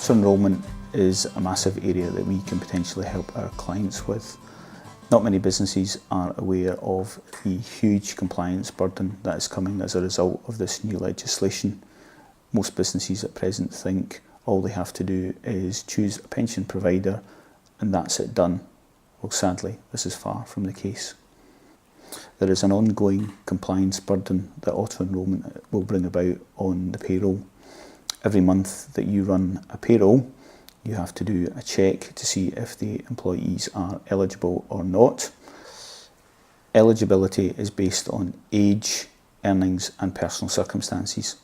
Auto enrolment is a massive area that we can potentially help our clients with. Not many businesses are aware of the huge compliance burden that is coming as a result of this new legislation. Most businesses at present think all they have to do is choose a pension provider and that's it done. Well, sadly, this is far from the case. There is an ongoing compliance burden that auto enrolment will bring about on the payroll. Every month that you run a payroll, you have to do a check to see if the employees are eligible or not. Eligibility is based on age, earnings and personal circumstances.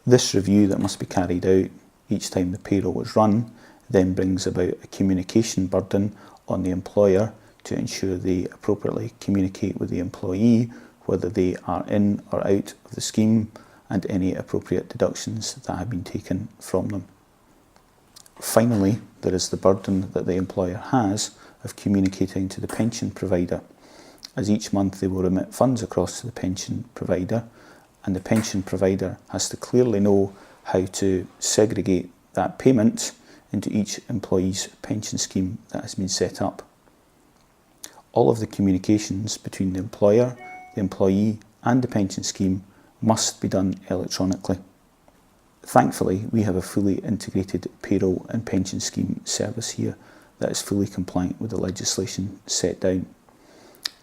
This review that must be carried out each time the payroll is run then brings about a communication burden on the employer to ensure they appropriately communicate with the employee whether they are in or out of the scheme and any appropriate deductions that have been taken from them. Finally, there is the burden that the employer has of communicating to the pension provider, as each month they will remit funds across to the pension provider, and the pension provider has to clearly know how to segregate that payment into each employee's pension scheme that has been set up. All of the communications between the employer, the employee and the pension scheme must be done electronically. Thankfully, we have a fully integrated payroll and pension scheme service here that is fully compliant with the legislation set down.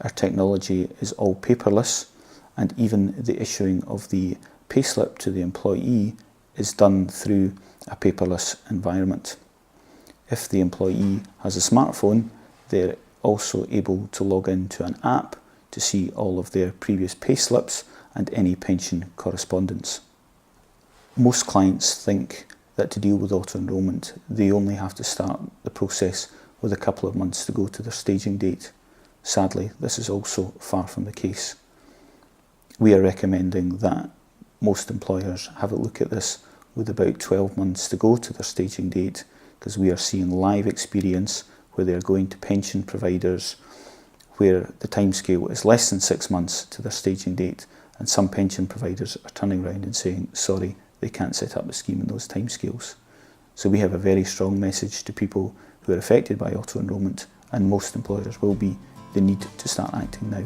Our technology is all paperless, and even the issuing of the payslip to the employee is done through a paperless environment. If the employee has a smartphone, they're also able to log into an app to see all of their previous payslips and any pension correspondence. Most clients think that to deal with auto enrolment, they only have to start the process with a couple of months to go to their staging date. Sadly, this is also far from the case. We are recommending that most employers have a look at this with about 12 months to go to their staging date, because we are seeing live experience where they're going to pension providers where the timescale is less than 6 months to their staging date, and some pension providers are turning around and saying, sorry, they can't set up a scheme in those timescales. So we have a very strong message to people who are affected by auto enrolment, and most employers will be, they need to start acting now.